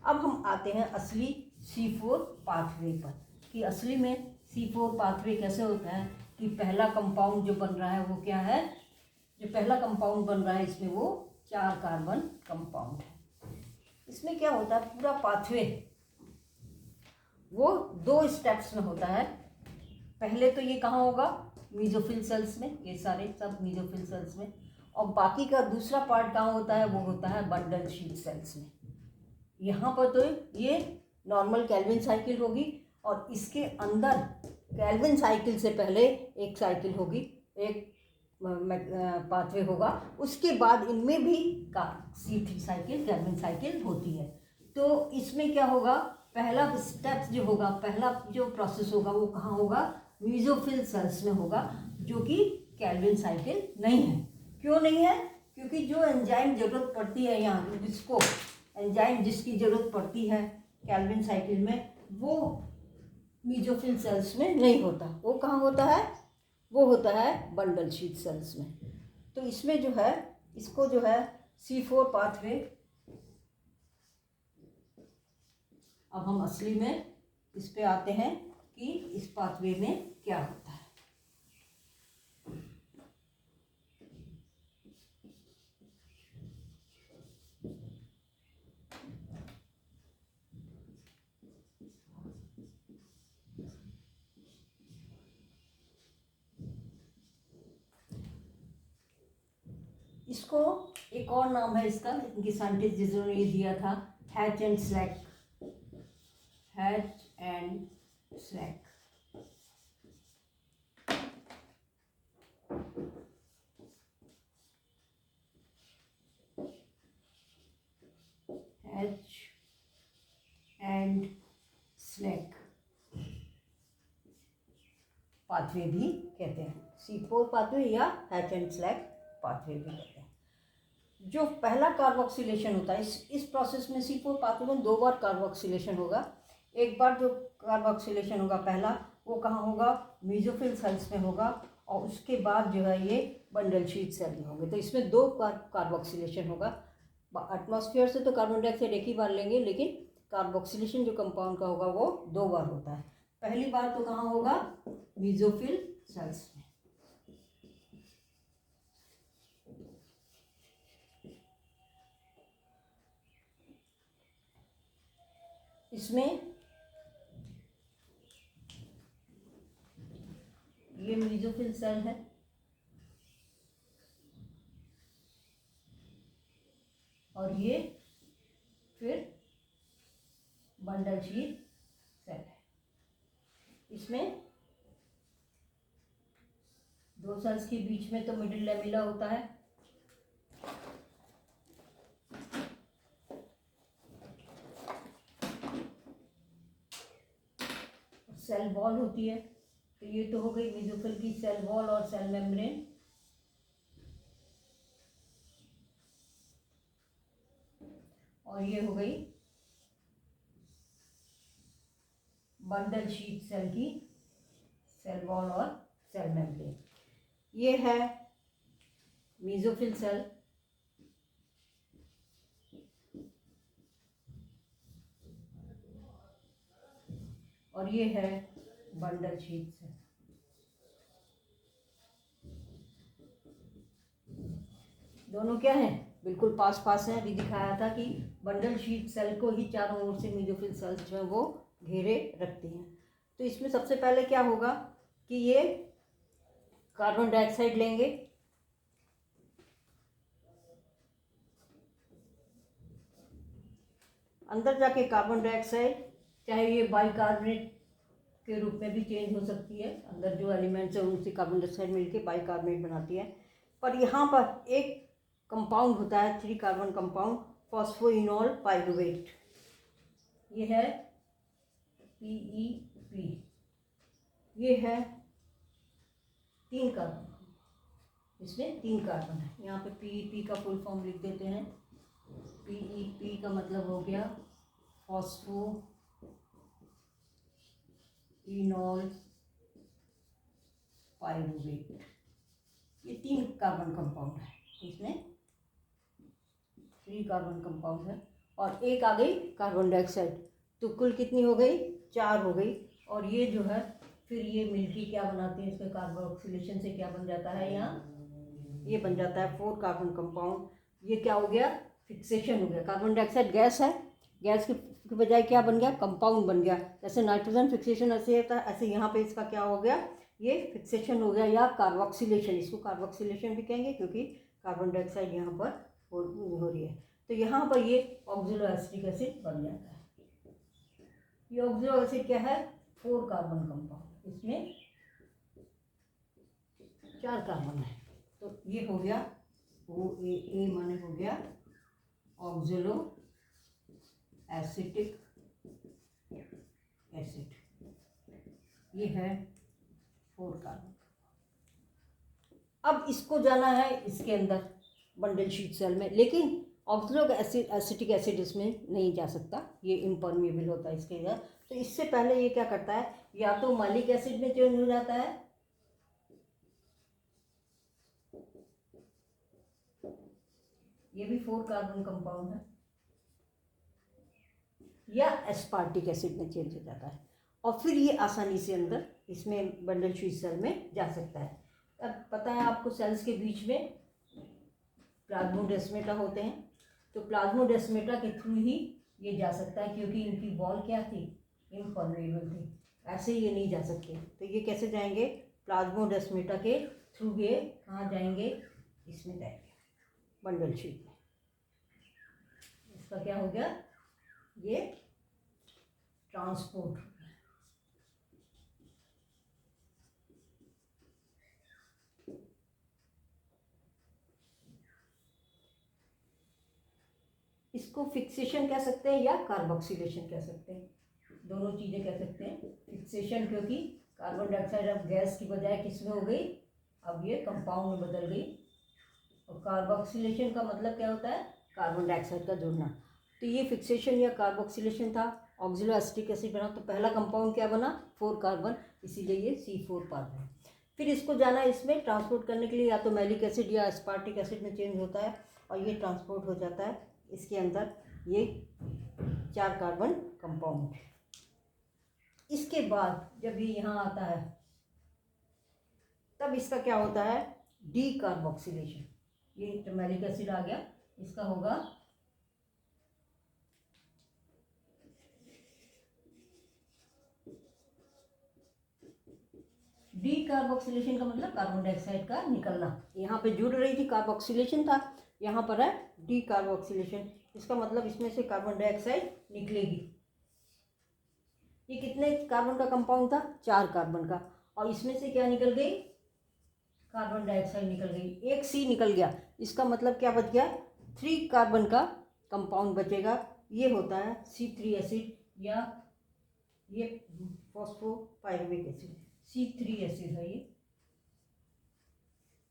अब हम आते हैं असली C4 पाथवे पर, कि असली में C4 पाथवे कैसे होता है, कि पहला कंपाउंड जो बन रहा है वो क्या है, जो पहला कंपाउंड बन रहा है इसमें वो 4 कार्बन कंपाउंड है। इसमें क्या होता है, पूरा पाथवे वो 2 स्टेप्स में होता है। पहले तो ये कहाँ होगा, मीजोफिल सेल्स में, ये सारे सब मीजोफिल सेल्स में, और बाकी का दूसरा पार्ट कहाँ होता है, वो होता है बंडल शीट सेल्स में। यहाँ पर तो ये नॉर्मल कैल्विन साइकिल होगी, और इसके अंदर कैल्विन साइकिल से पहले एक साइकिल होगी, एक पाथवे होगा, उसके बाद इनमें भी C3 साइकिल कैल्विन साइकिल होती है। तो इसमें क्या होगा, पहला स्टेप जो होगा, पहला जो प्रोसेस होगा वो कहाँ होगा, मीजोफिल सेल्स में होगा, जो कि कैल्विन साइकिल नहीं है। क्यों नहीं है, क्योंकि जो एंजाइम जरूरत पड़ती है यहाँ, जिसको एंजाइम जिसकी जरूरत पड़ती है कैल्विन साइकिल में, वो मीजोफिल सेल्स में नहीं होता। वो कहाँ होता है, वो होता है बंडल शीट सेल्स में। तो इसमें जो है, इसको जो है C4 पाथवे, अब हम असली में इस पे आते हैं कि इस पाथवे में क्या होता है। इसको एक और नाम है इसका, इनके साइंटिस्ट जिन्होंने ये दिया था, hatch and slack, hatch and slack. Hatch and slack pathway भी कहते हैं, C4 पाथवे या हैच एंड स्लैक पाथवे भी कहते हैं। जो पहला कार्बोक्सिलेशन होता है, इस प्रोसेस में C4 पाथवे में 2 बार कार्बोक्सिलेशन होगा। एक बार जो कार्बोक्सिलेशन होगा पहला, वो कहाँ होगा, मीजोफिल सेल्स में होगा, और उसके बाद जो है ये बंडल शीट सेल में होंगे। तो इसमें 2 कार्बोक्सिलेशन होगा। एटमॉस्फेयर से तो कार्बन डाइऑक्साइड एक ही बार लेंगे, लेकिन कार्बोक्सिलेशन जो कंपाउंड का होगा वो 2 बार होता है। पहली बार तो कहाँ होगा, मीजोफिल सेल्स में। इसमें ये मीजोफिल सेल है, और ये फिर बंडल शीट सेल है। इसमें 2 सेल्स के बीच में तो मिडिल लेमिला होता है, सेल वॉल होती है। तो ये तो हो गई मेसोफिल की सेल वॉल और सेल मेम्ब्रेन। और ये हो गई बंडल शीट सेल की सेल वॉल और सेल मेम्ब्रेन। ये है मेसोफिल सेल, और ये है बंडल शीट सेल। दोनों क्या है, बिल्कुल पास पास हैं। अभी दिखाया था कि बंडल शीट सेल को ही चारों ओर से मेसोफिल सेल्स जो है वो घेरे रखती हैं। तो इसमें सबसे पहले क्या होगा कि ये कार्बन डाइऑक्साइड लेंगे, अंदर जाके कार्बन डाइऑक्साइड, चाहे ये बाइकार्बोनेट के रूप में भी चेंज हो सकती है, अंदर जो एलिमेंट्स हैं उनसे कार्बन डाइऑक्साइड मिलकर बाइकार्बोनेट बनाती है। पर यहाँ पर एक कंपाउंड होता है 3 कार्बन कंपाउंड, फॉस्फोइनोल पाइरुवेट। ये है PEP। ये है 3 कार्बन, इसमें 3 कार्बन है। यहाँ पे PEP का फुल फॉर्म लिख देते हैं। PEP का मतलब हो गया फॉस्फोइनोल पाइरुवेट। ये 3 कार्बन कंपाउंड है, इसमें 3 कार्बन कंपाउंड है और एक आ गई कार्बन डाइऑक्साइड, तो कुल कितनी हो गई, 4 हो गई। और ये जो है फिर ये मिलके क्या बनाते हैं, इसके कार्बोक्सिलेशन से क्या बन जाता है, यहाँ ये बन जाता है 4 कार्बन कंपाउंड। ये क्या हो गया, फिक्सेशन हो गया। कार्बन डाइऑक्साइड गैस है, गैस की बजाय क्या बन गया, कंपाउंड बन गया। जैसे नाइट्रोजन फिक्सेशन ऐसे होता है, ऐसे यहाँ पे इसका क्या हो गया, ये फिक्सेशन हो गया या कार्बोक्सिलेशन। इसको कार्बोक्सिलेशन भी कहेंगे क्योंकि कार्बन डाइऑक्साइड यहाँ पर हो रही है। तो यहाँ पर ये ऑक्सिलो एसिटिक एसिड बन जाता है। ये ऑक्सिलो एसिड क्या है, 4 कार्बन कंपाउंड, इसमें 4 कार्बन है। तो ये हो गया OAA, माने हो गया ऑक्सिलो एसिटिक एसिड। ये है 4 कार्बन। अब इसको जाना है इसके अंदर बंडल शीट सेल में, लेकिन ऑक्सिलो एसिटिक एसिड इसमें नहीं जा सकता, ये इम्परमिएबल होता है इसके अंदर। तो इससे पहले ये क्या करता है, या तो मैलिक एसिड में चेंज हो जाता है, ये भी 4 कार्बन कंपाउंड है, या एस्पार्टिक एसिड में चेंज हो जाता है, और फिर ये आसानी से अंदर इसमें बंडल शीट सेल में जा सकता है। अब पता है आपको सेल्स के बीच में प्लाज्मोडेस्मेटा होते हैं, तो प्लाज्मोडेस्मेटा के थ्रू ही ये जा सकता है, क्योंकि इनकी वॉल क्या थी, इम्परमेबल थी, ऐसे ये नहीं जा सकते। तो ये कैसे जाएंगे, प्लाज्मोडेस्मेटा के थ्रू ये कहाँ जाएंगे, इसमें जाएंगे बंडल शीट में। इसका क्या हो गया, ये ट्रांसपोर्ट। इसको फिक्सेशन कह सकते हैं या कार्बोक्सिलेशन कह सकते हैं, दोनों चीज़ें कह सकते हैं। फिक्सेशन क्योंकि कार्बन डाइऑक्साइड अब गैस की बजाय किस में हो गई, अब ये कंपाउंड में बदल गई। और कार्बोक्सिलेशन का मतलब क्या होता है, कार्बन डाइऑक्साइड का जुड़ना। तो ये फिक्सेशन या कार्बोक्सिलेशन था, ऑक्सिलो एसिटिक एसिड बना, तो पहला कंपाउंड क्या बना, 4 कार्बन, इसीलिए ये C4 कार्बन। फिर इसको जाना इसमें ट्रांसपोर्ट करने के लिए, या तो मैलिक एसिड या एस्पार्टिक एसिड में चेंज होता है, और ये ट्रांसपोर्ट हो जाता है इसके अंदर, ये 4 कार्बन कंपाउंड। इसके बाद जब ये यहाँ आता है तब इसका क्या होता है, डी कार्बोक्सिलेशन। ये मैलिक एसिड आ गया, इसका होगा डी कार्बोक्सिलेशन का मतलब कार्बन डाइऑक्साइड का निकलना। यहाँ पे जुड़ रही थी, कार्बोक्सिलेशन था, यहाँ पर है डी कार्बोक्सिलेशन। इसका मतलब इसमें से कार्बन डाइऑक्साइड निकलेगी। ये कितने कार्बन का कंपाउंड था, 4 कार्बन का, और इसमें से क्या निकल गई, कार्बन डाइऑक्साइड निकल गई, एक C निकल गया। इसका मतलब क्या बच गया, 3 कार्बन का कंपाउंड बचेगा। ये होता है C3 एसिड, या ये फॉस्फोपाइरुविक एसिड, C3 एसिड है। ये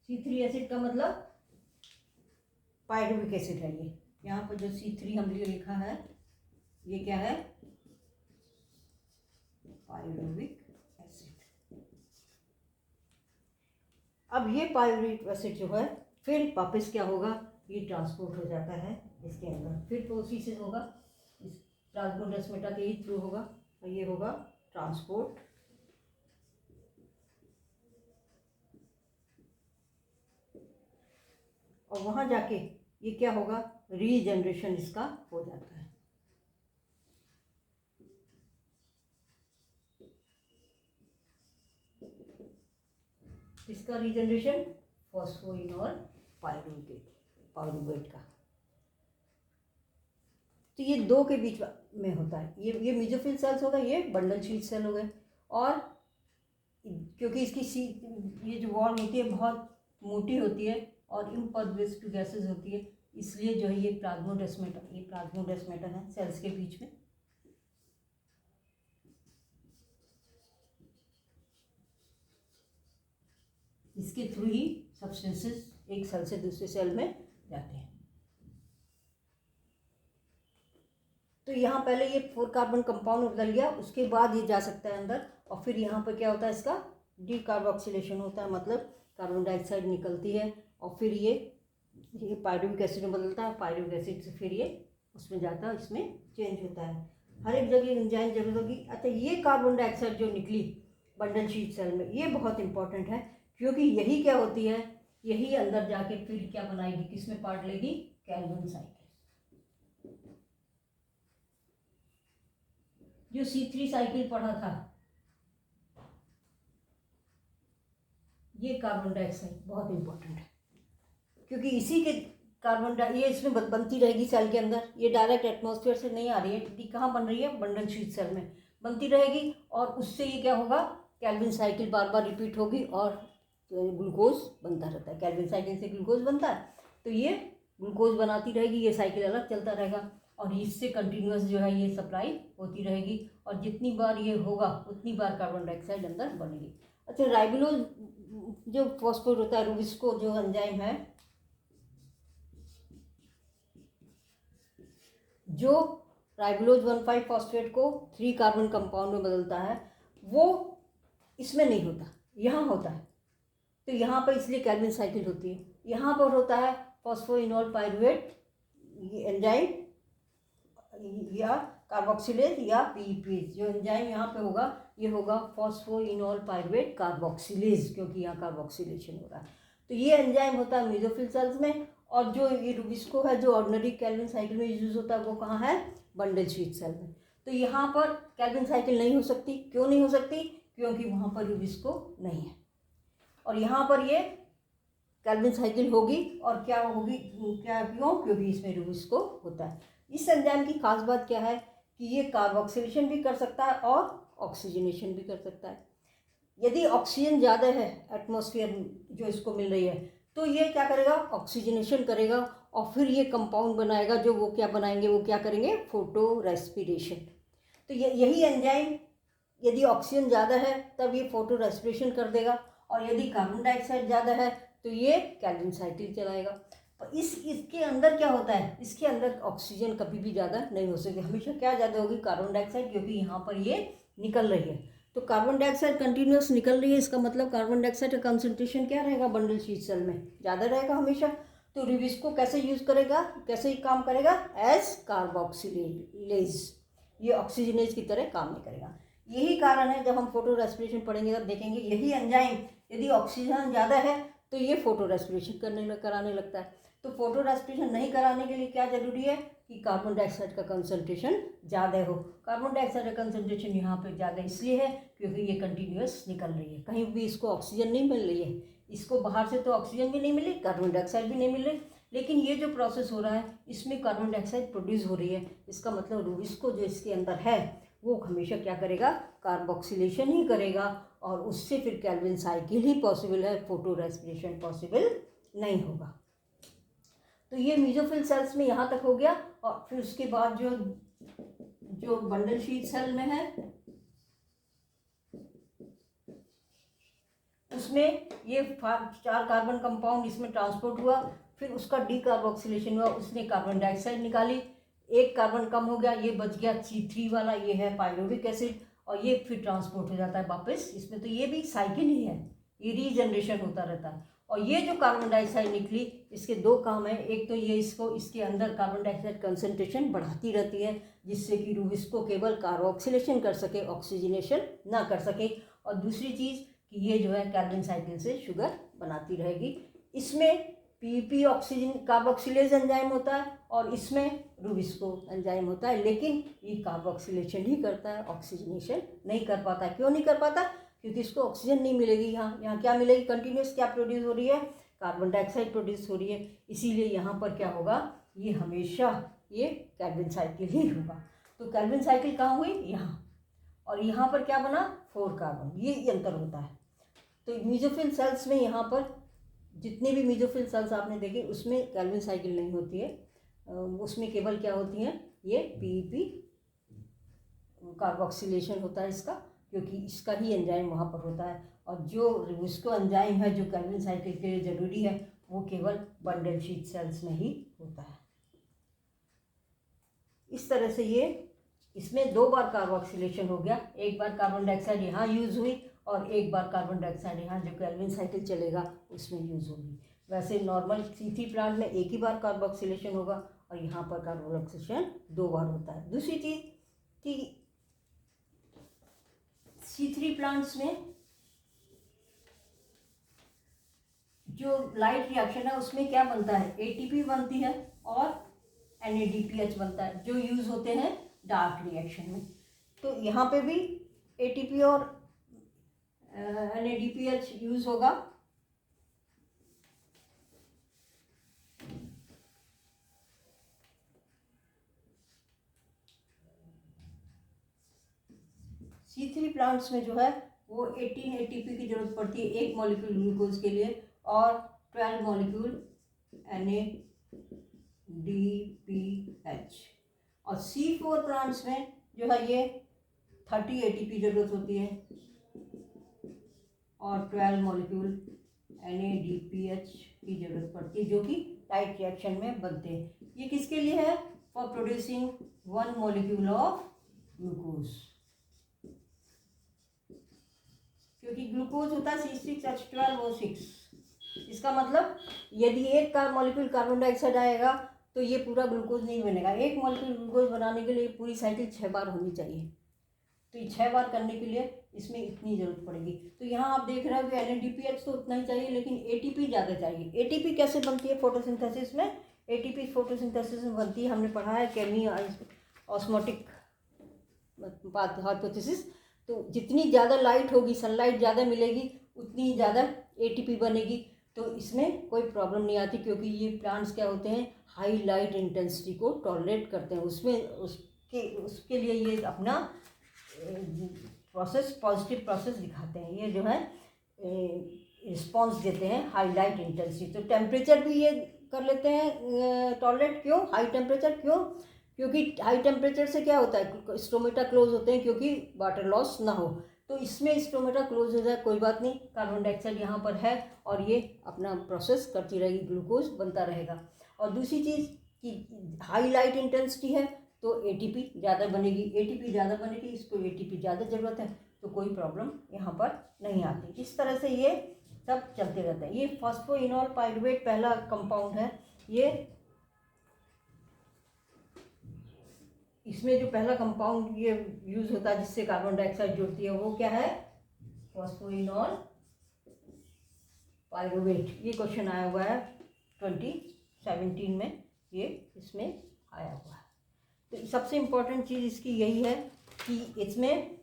C3 एसिड का मतलब पाइरुविक एसिड है। ये यहाँ पर जो C3 हमने लिखा है, ये क्या है, पाइरुविक एसिड। अब ये पायरुवेट एसिड जो है फिर वापस क्या होगा, ये ट्रांसपोर्ट हो जाता है इसके अंदर, फिर तो उसी से होगा, इस प्लाज्मोडेस्माटा के ही थ्रू होगा, और ये होगा ट्रांसपोर्ट। और वहाँ जाके ये क्या होगा, रीजनरेशन इसका हो जाता है। इसका रीजनरेशन फॉस्फोइनॉल पायरुवेट का। तो ये दो के बीच में होता है, ये मेसोफिल सेल्स हो गए, ये बंडल शीट सेल हो गए। और क्योंकि इसकी ये जो वॉल होती है बहुत मोटी होती है और इम्परवियस टू गैसेस होती है, इसलिए जो है ये प्लाज्मोडेस्माटा है सेल्स के बीच में। इसके थ्रू ही सब्सटेंसेस एक सेल से दूसरे सेल में जाते हैं। तो यहाँ पहले ये 4 कार्बन कंपाउंड बदल गया, उसके बाद ये जा सकता है अंदर, और फिर यहाँ पर क्या होता है, इसका डीकार्बोक्सिलेशन होता है, मतलब कार्बन डाइऑक्साइड निकलती है और फिर ये पायरुविक एसिड में बदलता है, पायरुविक एसिड से फिर ये उसमें जाता है, इसमें चेंज होता है। हर एक जगह एंजाइम जरूरत होगी। अच्छा, ये कार्बन डाइऑक्साइड जो निकली बंडल शीट सेल में, ये बहुत इंपॉर्टेंट है, क्योंकि यही क्या होती है, यही अंदर जाके फिर क्या बनाएगी, किसमें पार्ट लेगी, कैल्विन साइकिल। जो C3 साइकिल पढ़ा था, ये कार्बन डाइऑक्साइड बहुत इंपॉर्टेंट है, क्योंकि इसी के ये इसमें बनती रहेगी सेल के अंदर, ये डायरेक्ट एटमॉस्फेयर से नहीं आ रही है, ये कहाँ बन रही है, बंडल शीट सेल में बनती रहेगी, और उससे ये क्या होगा, कैल्विन साइकिल बार बार रिपीट होगी और ग्लूकोज बनता रहता है। कैल्विन साइकिल से ग्लूकोज बनता है, तो ये ग्लूकोज बनाती रहेगी, ये साइकिल अलग चलता रहेगा, और इससे कंटिन्यूस जो है ये सप्लाई होती रहेगी, और जितनी बार ये होगा उतनी बार कार्बन डाइऑक्साइड अंदर बनेगी। अच्छा, राइबोलोज जो फॉस्फेट होता है, रुबिस्को जो एंजाइम है, जो राइबोलोज 1,5 फॉस्फेट को 3 कार्बन कंपाउंड में बदलता है, वो इसमें नहीं होता, यहाँ होता है। तो यहाँ पर इसलिए कैल्विन साइकिल होती है। यहाँ पर होता है फॉस्फोइनॉल पायरुवेट एंजाइम या कार्बोक्सिलेज या पीईपीज। जो एंजाइम यहाँ पे होगा ये होगा फॉस्फोइनॉल पायरुवेट कार्बोक्सिलेज, क्योंकि यहाँ कार्बोक्सिलेशन हो रहा है। तो ये एंजाइम होता है मेसोफिल सेल्स में, और जो ये रुबिस्को है जो ऑर्डिनरी कैल्विन साइकिल में यूज होता है, वो कहाँ है, बंडल शीट सेल में। तो यहाँ पर कैल्विन साइकिल नहीं हो सकती। क्यों नहीं हो सकती, क्योंकि वहाँ पर रुबिस्को नहीं है, और यहाँ पर ये कैल्विन साइकिल होगी, और क्या होगी, क्या क्यों, क्योंकि इसमें रुबिस्को होता है। इस एंजाइम की खास बात क्या है कि ये कार्बोक्सिलेशन भी कर सकता है और ऑक्सीजनेशन भी कर सकता है। यदि ऑक्सीजन ज़्यादा है एटमॉस्फेयर जो इसको मिल रही है, तो ये क्या करेगा, ऑक्सीजनेशन करेगा, और फिर ये कंपाउंड बनाएगा, जो वो क्या बनाएंगे, वो क्या करेंगे, फोटो रेस्पिरेशन। तो यही एंजाइम यदि ऑक्सीजन ज़्यादा है तब ये फोटो रेस्पिरेशन कर देगा, और यदि कार्बन डाइऑक्साइड ज़्यादा है तो ये कैल्विन साइकिल चलाएगा। इसके अंदर क्या होता है, इसके अंदर ऑक्सीजन कभी भी ज़्यादा नहीं हो सकती, हमेशा क्या ज़्यादा होगी, कार्बन डाइऑक्साइड, क्योंकि यहाँ पर ये निकल रही है। तो कार्बन डाइऑक्साइड कंटिन्यूस निकल रही है, इसका मतलब कार्बन डाइऑक्साइड का कंसंट्रेशन क्या रहेगा, बंडल शीट सेल में ज़्यादा रहेगा हमेशा। तो रुबिस्को कैसे यूज़ करेगा, कैसे काम करेगा, एज कार्बोक्सिलेज, ये ऑक्सीजनेज की तरह काम नहीं करेगा। यही कारण है, जब हम फोटो रेस्पिरेशन पढ़ेंगे तब देखेंगे यही एंजाइम यदि ऑक्सीजन ज़्यादा है तो ये फोटो रेस्पिरेशन कराने लगता है। तो फोटो रेस्पिरेशन नहीं कराने के लिए क्या जरूरी है कि कार्बन डाइऑक्साइड का कंसंट्रेशन ज़्यादा हो। कार्बन डाइऑक्साइड का कंसंट्रेशन यहाँ पे ज़्यादा इसलिए है क्योंकि ये कंटिन्यूस निकल रही है, कहीं भी इसको ऑक्सीजन नहीं मिल रही है, इसको बाहर से तो ऑक्सीजन भी नहीं मिली, कार्बन डाइऑक्साइड भी नहीं मिल रही, लेकिन ये जो प्रोसेस हो रहा है इसमें कार्बन डाइऑक्साइड प्रोड्यूस हो रही है। इसका मतलब रुबिस्को जो इसके अंदर है वो हमेशा क्या करेगा, कार्बोक्सिलेशन ही करेगा, और उससे फिर कैल्विन साइकिल ही पॉसिबल है, फोटो रेस्पिरेशन पॉसिबल नहीं होगा। तो ये मेसोफिल सेल्स में यहाँ तक हो गया, और फिर उसके बाद जो बंडल शीट सेल में है उसमें ये 4 कार्बन कंपाउंड इसमें ट्रांसपोर्ट हुआ, फिर उसका डीकार्बोक्सिलेशन हुआ, उसने कार्बन डाइऑक्साइड निकाली, एक कार्बन कम हो गया, ये बच गया C3 वाला, ये है पायरुविक एसिड, और ये फिर ट्रांसपोर्ट हो जाता है वापस इसमें। तो ये भी साइकिल ही है, ये रीजनरेशन होता रहता है। और ये जो कार्बन डाइऑक्साइड निकली, इसके दो काम हैं। एक तो ये इसके अंदर कार्बन डाइऑक्साइड कंसंट्रेशन बढ़ाती रहती है, जिससे कि इसको केवल कार्बोक्सिलेशन कर सके, ऑक्सीजनेशन ना कर सके। और दूसरी चीज़ कि ये जो है कार्बन साइकिल से शुगर बनाती रहेगी। इसमें पीपी ऑक्सीजन कार्बोक्सिलेज एंजाइम होता है और इसमें रूबिस्को एंजाइम होता है, लेकिन ये कार्बोक्सिलेशन ही करता है, ऑक्सीजनेशन नहीं कर पाता। क्यों नहीं कर पाता? क्योंकि इसको ऑक्सीजन नहीं मिलेगी। यहाँ क्या मिलेगी? कंटिन्यूस क्या प्रोड्यूस हो रही है? कार्बन डाइऑक्साइड प्रोड्यूस हो रही है। इसीलिए यहाँ पर क्या होगा? ये हमेशा ये कार्बन साइकिल ही होगा। तो कार्बन साइकिल कहाँ हुई? यहाँ। और यहाँ पर क्या बना? 4 कार्बन। ये अंतर होता है। तो मीजोफिल सेल्स में यहाँ पर जितने भी मीजोफिल सेल्स आपने देखे उसमें कार्बन साइकिल नहीं होती है। उसमें केवल क्या होती हैं? ये पीपी कार्बोक्सिलेशन होता है इसका, क्योंकि इसका ही एंजाइम वहाँ पर होता है। और जो उसको एंजाइम है जो कार्बन साइकिल के लिए ज़रूरी है, वो केवल बंडल शीट सेल्स में ही होता है। इस तरह से ये इसमें 2 बार कार्बोक्सिलेशन हो गया। एक बार कार्बन डाइऑक्साइड यहाँ यूज़ हुई और एक बार कार्बन डाइऑक्साइड यहाँ जो कार्बन साइकिल चलेगा उसमें यूज़ होगी। वैसे नॉर्मल C3 प्लांट में एक ही बार कार्बोक्सिलेशन होगा और यहाँ पर कार्बोक्सिलेशन 2 बार होता है। दूसरी चीज़ कि C3 प्लांट्स में जो लाइट रिएक्शन है उसमें क्या बनता है? ATP बनती है और NADPH बनता है, जो यूज़ होते हैं डार्क रिएक्शन में। तो यहाँ पे भी ATP और NADPH यूज़ होगा। C3 प्लांट्स में जो है वो 18 ATP की जरूरत पड़ती है एक मॉलिक्यूल ग्लूकोज के लिए और 12 मॉलिक्यूल NADPH। और C4 प्लांट्स में जो है ये 30 ATP जरूरत होती है और 12 मॉलिक्यूल NADPH की जरूरत पड़ती है, जो कि टाइट रिएक्शन में बनते हैं। ये किसके लिए है? For producing 1 molecule of glucose, क्योंकि ग्लूकोज होता है C6H12O6। इसका मतलब यदि एक का मॉलिक्यूल कार्बन डाइऑक्साइड आएगा तो ये पूरा ग्लूकोज नहीं बनेगा। एक मॉलिक्यूल ग्लूकोज बनाने के लिए पूरी साइकिल 6 बार होनी चाहिए। तो ये 6 बार करने के लिए इसमें इतनी ज़रूरत पड़ेगी। तो यहाँ आप देख रहे हो कि NADPH तो उतना ही चाहिए, लेकिन ATP ज़्यादा चाहिए। ATP कैसे बनती है फोटोसिंथेसिस में? ATP फोटोसिंथेसिस में बनती है, हमने पढ़ा है केमी ऑस्मोटिक हाइपोथेसिस। तो जितनी ज़्यादा लाइट होगी, सनलाइट ज़्यादा मिलेगी, उतनी ज़्यादा ATP बनेगी। तो इसमें कोई प्रॉब्लम नहीं आती, क्योंकि ये प्लांट्स क्या होते हैं? हाई लाइट इंटेंसिटी को टॉलरेट करते हैं। उसके लिए ये अपना प्रोसेस, पॉजिटिव प्रोसेस दिखाते हैं। ये जो है रिस्पॉन्स देते हैं हाई लाइट इंटेंसिटी। तो टेम्परेचर भी ये कर लेते हैं टॉलरेट। क्यों हाई टेम्परेचर? क्योंकि हाई टेम्परेचर से क्या होता है? स्टोमेटा क्लोज होते हैं, क्योंकि वाटर लॉस ना हो। तो इसमें स्टोमेटा क्लोज हो जाए कोई बात नहीं, कार्बन डाइऑक्साइड यहाँ पर है और ये अपना प्रोसेस करती रहेगी, ग्लूकोज बनता रहेगा। और दूसरी चीज़ कि हाई लाइट इंटेंसिटी है तो ATP ज़्यादा बनेगी। ATP ज़्यादा बनेगी, इसको ATP ज़्यादा ज़रूरत है, तो कोई प्रॉब्लम यहाँ पर नहीं आती। इस तरह से ये सब चलते रहते हैं। ये फॉस्फोइनोल पाइरुवेट पहला कंपाउंड है। ये इसमें जो पहला कंपाउंड ये यूज़ होता है जिससे कार्बन डाइऑक्साइड जुड़ती है, वो क्या है? Phosphoenol pyruvate. ये क्वेश्चन आया हुआ है 2017 में, ये इसमें आया हुआ है। तो सबसे इम्पोर्टेंट चीज़ इसकी यही है कि इसमें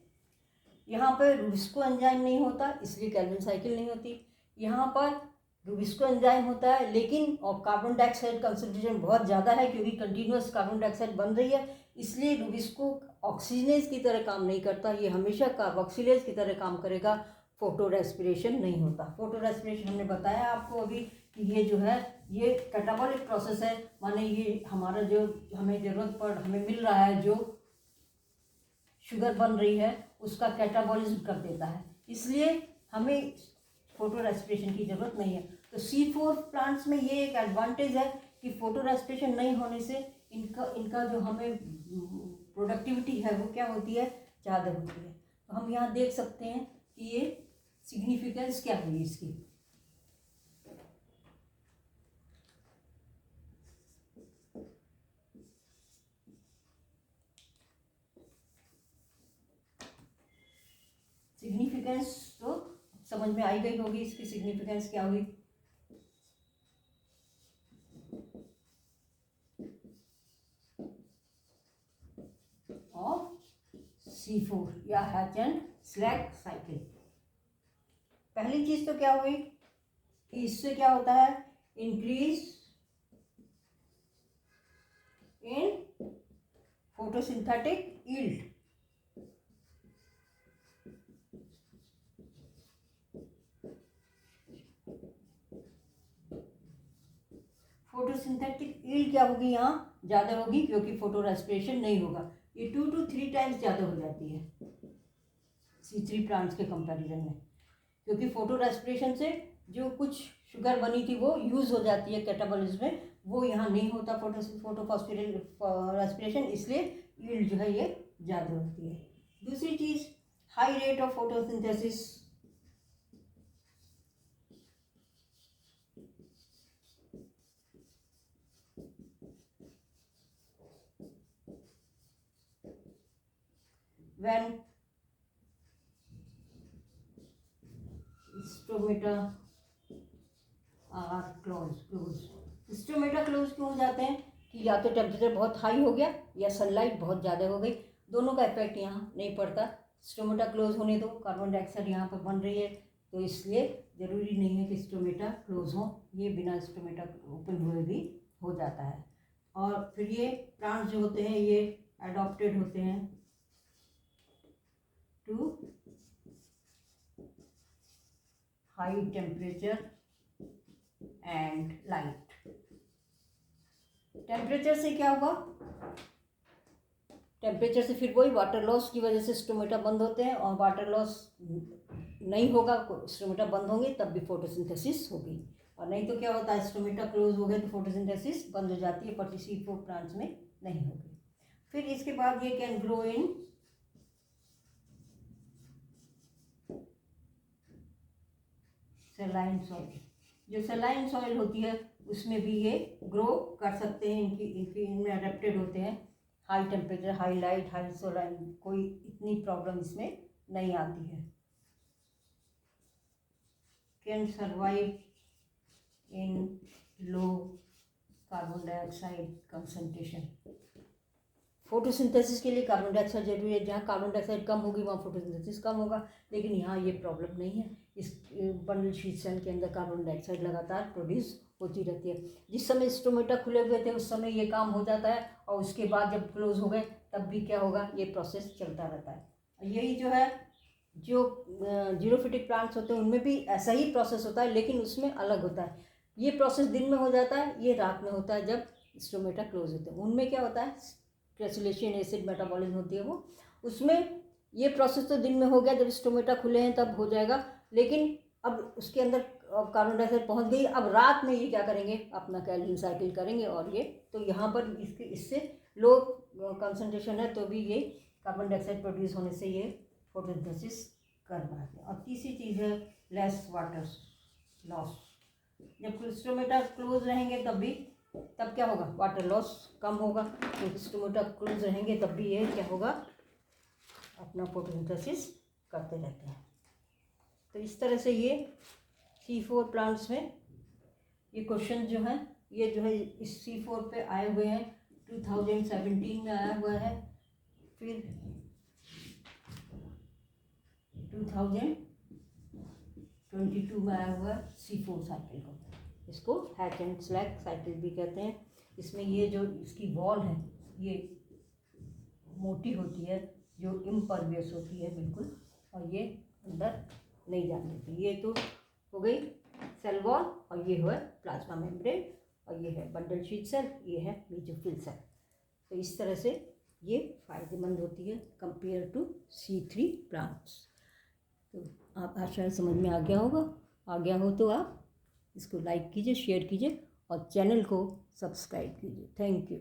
यहाँ पर रूबिस्को एंजाइम नहीं होता, इसलिए कार्बन साइकिल नहीं होती। यहाँ पर रूबिस्को एंजाइम होता है, लेकिन और कार्बन डाइऑक्साइड कंसंट्रेशन बहुत ज़्यादा है, क्योंकि कंटिन्यूस कार्बन डाइऑक्साइड बन रही है, इसलिए रूबिस्को ऑक्सीजनेज की तरह काम नहीं करता। ये हमेशा कार्बोक्सिलेज की तरह काम करेगा। फोटो रेस्पिरेशन नहीं होता। फोटो रेस्पिरेशन हमने बताया आपको अभी कि ये जो है ये कैटाबॉलिक प्रोसेस है, माने ये हमारा जो हमें ज़रूरत पड़ हमें मिल रहा है, जो शुगर बन रही है उसका कैटाबॉलिज्म कर देता है, इसलिए हमें फोटो रेस्पिरेशन की ज़रूरत नहीं है। तो C4 प्लांट्स में ये एक एडवांटेज है कि फोटो रेस्पिरेशन नहीं होने से इनका जो हमें प्रोडक्टिविटी है वो क्या होती है? ज़्यादा होती है। तो हम यहाँ देख सकते हैं कि ये सिग्निफिकेंस क्या हुई इसकी? सिग्निफिकेंस तो समझ में आई गई होगी, इसकी सिग्निफिकेंस क्या हुई? ऑफ C4 या हैच एंड स्लैग साइकिल। पहली चीज तो क्या हुई कि इससे क्या होता है, increase in photosynthetic yield. Photosynthetic yield क्या होगी, यहाँ ज़्यादा होगी क्योंकि फोटो रेस्पिरेशन नहीं होगा। ये 2 to 3 टाइम्स ज़्यादा हो जाती है C3 प्लांट्स के कंपैरिजन में, क्योंकि फोटो रेस्पिरेशन से जो कुछ शुगर बनी थी वो यूज़ हो जाती है कैटाबॉलिज्म में, वो यहाँ नहीं होता फोटो रेस्पिरेशन, इसलिए यील्ड जो है ये ज़्यादा होती है। दूसरी चीज़, high rate of photosynthesis. when stomata are close. Stomata close क्यों हो जाते हैं कि या तो टेम्परेचर बहुत हाई हो गया या सनलाइट बहुत ज़्यादा हो गई, दोनों का इफेक्ट यहाँ नहीं पड़ता। स्टोमेटा क्लोज होने दो, कार्बन डाइऑक्साइड यहाँ पर बन रही है, तो इसलिए ज़रूरी नहीं है कि स्टोमेटा क्लोज हो, ये बिना स्टोमेटा ओपन हुए भी हो जाता है। और फिर ये प्लांट्स जो होते हैं ये अडॉप्टेड होते हैं to high temperature and light. Temperature से क्या होगा, टेम्परेचर से फिर वही वाटर लॉस की वजह से स्टोमेटा बंद होते हैं, और वाटर लॉस नहीं होगा, स्टोमेटा बंद होंगे तब भी फोटोसिंथेसिस होगी, और नहीं तो क्या होता है, स्टोमेटा क्लोज हो गए तो फोटोसिंथेसिस बंद हो जाती है, पर C4 प्लांट्स में नहीं होगी। फिर इसके बाद ये can grow in saline soil. जो सैलाइन सॉइल होती है उसमें भी ये ग्रो कर सकते हैं, इनमें अडेप्टेड होते हैं। High temperature, high light, high saline, कोई इतनी प्रॉब्लम इसमें नहीं आती है। Can survive in low carbon dioxide concentration. Photosynthesis के लिए कार्बन डाइऑक्साइड जरूरी है, जहाँ कार्बन डाइऑक्साइड कम होगी वहाँ फोटोसिंथेसिस कम होगा, लेकिन यहाँ ये प्रॉब्लम नहीं है। इस बंडल शीट सेल के अंदर कार्बन डाइऑक्साइड लगातार प्रोड्यूस होती रहती है। जिस समय स्टोमेटा खुले हुए थे उस समय ये काम हो जाता है, और उसके बाद जब क्लोज हो गए तब भी क्या होगा, ये प्रोसेस चलता रहता है। यही जो है, जो जीरोफिटिक प्लांट्स होते हैं उनमें भी ऐसा ही प्रोसेस होता है, लेकिन उसमें अलग होता है। ये प्रोसेस दिन में हो जाता है, ये रात में होता है जब स्टोमेटा क्लोज होते हैं। उनमें क्या होता है, क्रेसुलेशियन एसिड मेटाबॉलिज्म होती है वो, उसमें ये प्रोसेस तो दिन में हो गया, जब स्टोमेटा खुले हैं तब हो जाएगा, लेकिन अब उसके अंदर कार्बन डाइऑक्साइड पहुंच गई, अब रात में ये क्या करेंगे, अपना कैल्विन साइकिल करेंगे, और ये तो यहाँ पर इससे लो कंसंट्रेशन है तो भी ये कार्बन डाइऑक्साइड प्रोड्यूस होने से ये फोटोसिंथेसिस कर पाते हैं। और तीसरी चीज़ है लेस वाटर लॉस। जब स्टोमेटा क्लोज रहेंगे तब क्या होगा, वाटर लॉस कम होगा, क्योंकि स्टोमेटा क्लोज रहेंगे तब भी ये क्या होगा, अपना फोटोसिंथेसिस करते रहते हैं। तो इस तरह से ये C4 प्लांट्स में ये क्वेश्चन जो है, ये जो है इस C4 पे आए हुए हैं, 2017 में आया हुआ है, फिर 2022 में आया हुआ C4 साइकिल को, इसको हैच एंड स्लैग साइकिल भी कहते हैं। इसमें ये जो इसकी वॉल है ये मोटी होती है, जो इम्परवियस होती है बिल्कुल, और ये अंदर नहीं जाने देती। ये तो हो गई सेल वॉल, और ये है प्लाज्मा मेम्ब्रेन, और ये है बंडल शीट सेल, ये है मेसोफिल सेल। तो इस तरह से ये फ़ायदेमंद होती है कंपेयर टू C3 प्लांट्स। तो आप शायद समझ में आ गया होगा, आ गया हो तो आप इसको लाइक कीजिए, शेयर कीजिए, और चैनल को सब्सक्राइब कीजिए। Thank you.